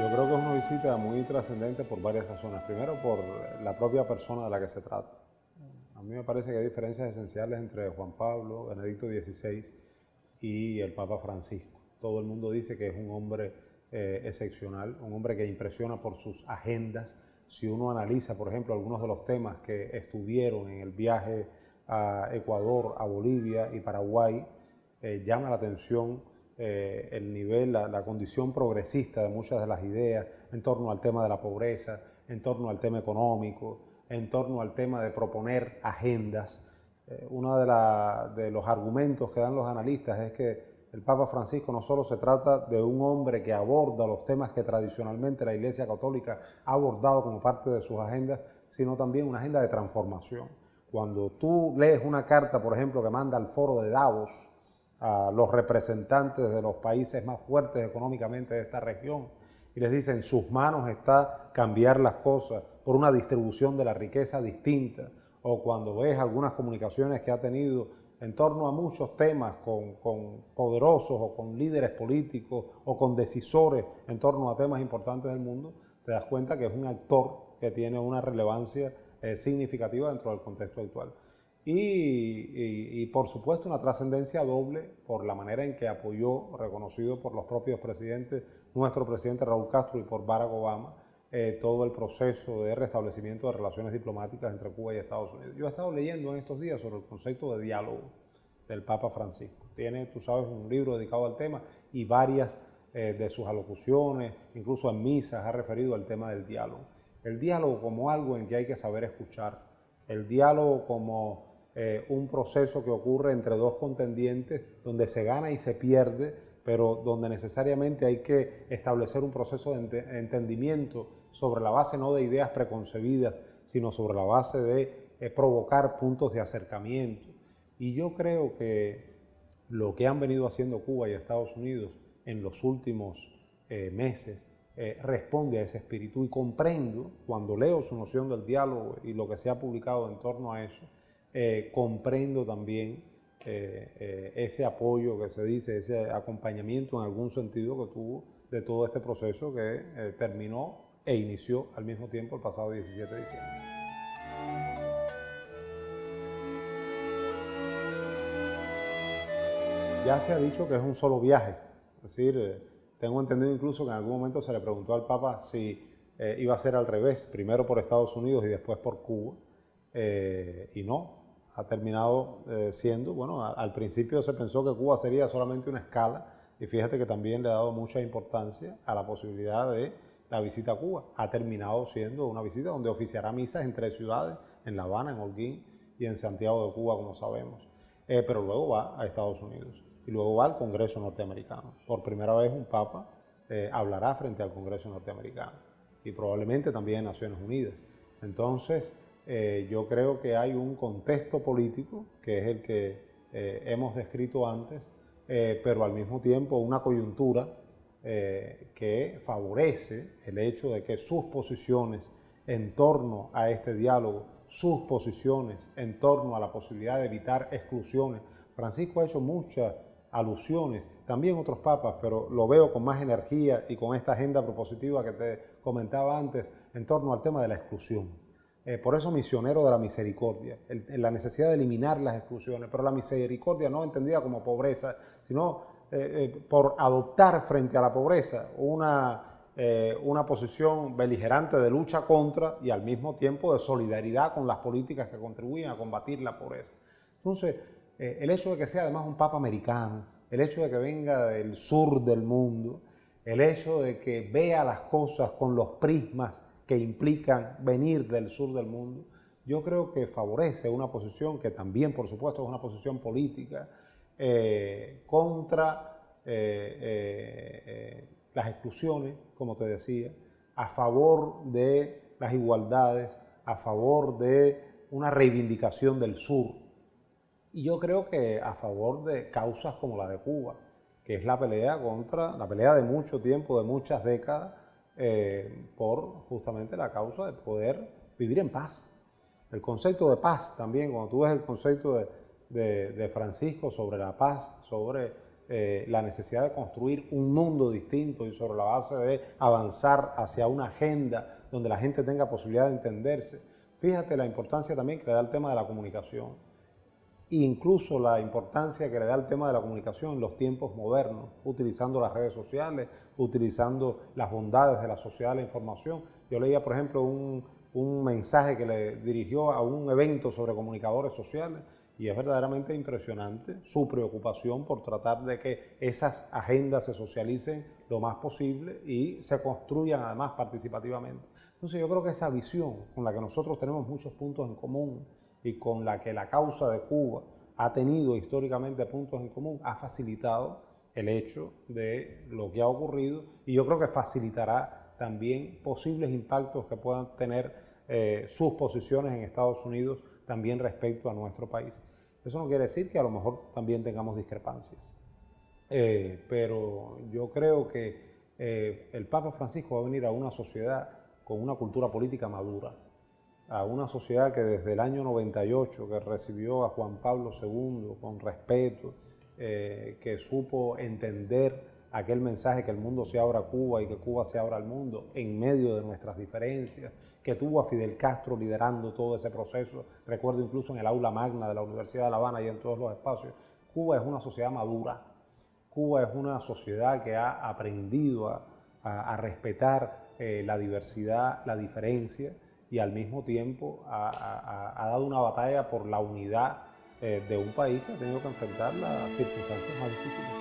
Yo creo que es una visita muy trascendente por varias razones. Primero, por la propia persona de la que se trata. A mí me parece que hay diferencias esenciales entre Juan Pablo, Benedicto XVI y el Papa Francisco. Todo el mundo dice que es un hombre excepcional, un hombre que impresiona por sus agendas. Si uno analiza, por ejemplo, algunos de los temas que estuvieron en el viaje a Ecuador, a Bolivia y Paraguay, llama la atención el nivel, la condición progresista de muchas de las ideas en torno al tema de la pobreza, en torno al tema económico, en torno al tema de proponer agendas. Uno de los argumentos que dan los analistas es que el Papa Francisco no solo se trata de un hombre que aborda los temas que tradicionalmente la Iglesia Católica ha abordado como parte de sus agendas, sino también una agenda de transformación. Cuando tú lees una carta, por ejemplo, que manda al foro de Davos a los representantes de los países más fuertes económicamente de esta región y les dice: en sus manos está cambiar las cosas por una distribución de la riqueza distinta, o cuando ves algunas comunicaciones que ha tenido en torno a muchos temas con poderosos o con líderes políticos o con decisores en torno a temas importantes del mundo, te das cuenta que es un actor que tiene una relevancia significativa dentro del contexto actual. Y por supuesto una trascendencia doble por la manera en que apoyó, reconocido por los propios presidentes, nuestro presidente Raúl Castro y por Barack Obama, todo el proceso de restablecimiento de relaciones diplomáticas entre Cuba y Estados Unidos. Yo he estado leyendo en estos días sobre el concepto de diálogo del Papa Francisco. Tiene, tú sabes, un libro dedicado al tema y varias de sus alocuciones, incluso en misas, ha referido al tema del diálogo. El diálogo como algo en que hay que saber escuchar, el diálogo como un proceso que ocurre entre dos contendientes donde se gana y se pierde, pero donde necesariamente hay que establecer un proceso de entendimiento sobre la base no de ideas preconcebidas, sino sobre la base de provocar puntos de acercamiento. Y yo creo que lo que han venido haciendo Cuba y Estados Unidos en los últimos meses responde a ese espíritu, y comprendo, cuando leo su noción del diálogo y lo que se ha publicado en torno a eso, comprendo también ese apoyo que se dice, ese acompañamiento en algún sentido que tuvo de todo este proceso que terminó e inició al mismo tiempo el pasado 17 de diciembre. Ya se ha dicho que es un solo viaje, es decir, tengo entendido incluso que en algún momento se le preguntó al Papa si iba a ser al revés, primero por Estados Unidos y después por Cuba, y no. Ha terminado siendo, bueno, al principio se pensó que Cuba sería solamente una escala, y fíjate que también le ha dado mucha importancia a la posibilidad de la visita a Cuba. Ha terminado siendo una visita donde oficiará misas en 3 ciudades, en La Habana, en Holguín y en Santiago de Cuba, como sabemos. Pero luego va a Estados Unidos y luego va al Congreso norteamericano. Por primera vez un papa hablará frente al Congreso norteamericano y probablemente también en Naciones Unidas. Entonces, yo creo que hay un contexto político, que es el que hemos descrito antes, pero al mismo tiempo una coyuntura que favorece el hecho de que sus posiciones en torno a este diálogo, sus posiciones en torno a la posibilidad de evitar exclusiones. Francisco ha hecho muchas alusiones, también otros papas, pero lo veo con más energía y con esta agenda propositiva que te comentaba antes en torno al tema de la exclusión. Por eso misionero de la misericordia, la necesidad de eliminar las exclusiones, pero la misericordia no entendida como pobreza, sino por adoptar frente a la pobreza una posición beligerante de lucha contra y al mismo tiempo de solidaridad con las políticas que contribuyen a combatir la pobreza. Entonces, el hecho de que sea además un papa americano, el hecho de que venga del sur del mundo, el hecho de que vea las cosas con los prismas que implican venir del sur del mundo, yo creo que favorece una posición que también, por supuesto, es una posición política contra las exclusiones, como te decía, a favor de las igualdades, a favor de una reivindicación del sur. Y yo creo que a favor de causas como la de Cuba, que es la pelea de mucho tiempo, de muchas décadas, por justamente la causa de poder vivir en paz. El concepto de paz también, cuando tú ves el concepto de Francisco sobre la paz, sobre la necesidad de construir un mundo distinto y sobre la base de avanzar hacia una agenda donde la gente tenga posibilidad de entenderse. Fíjate la importancia también que le da el tema de la comunicación, e incluso la importancia que le da el tema de la comunicación en los tiempos modernos, utilizando las redes sociales, utilizando las bondades de la sociedad de la información. Yo leía, por ejemplo, un mensaje que le dirigió a un evento sobre comunicadores sociales, y es verdaderamente impresionante su preocupación por tratar de que esas agendas se socialicen lo más posible y se construyan además participativamente. Entonces yo creo que esa visión con la que nosotros tenemos muchos puntos en común y con la que la causa de Cuba ha tenido históricamente puntos en común, ha facilitado el hecho de lo que ha ocurrido, y yo creo que facilitará también posibles impactos que puedan tener sus posiciones en Estados Unidos también respecto a nuestro país. Eso no quiere decir que a lo mejor también tengamos discrepancias, pero yo creo que el Papa Francisco va a venir a una sociedad con una cultura política madura, a una sociedad que desde el año 98, que recibió a Juan Pablo II con respeto, que supo entender aquel mensaje que el mundo se abra a Cuba y que Cuba se abra al mundo en medio de nuestras diferencias, que tuvo a Fidel Castro liderando todo ese proceso. Recuerdo incluso en el aula magna de la Universidad de La Habana y en todos los espacios. Cuba es una sociedad madura. Cuba es una sociedad que ha aprendido a respetar la diversidad, la diferencia, y al mismo tiempo ha dado una batalla por la unidad de un país que ha tenido que enfrentar las circunstancias más difíciles.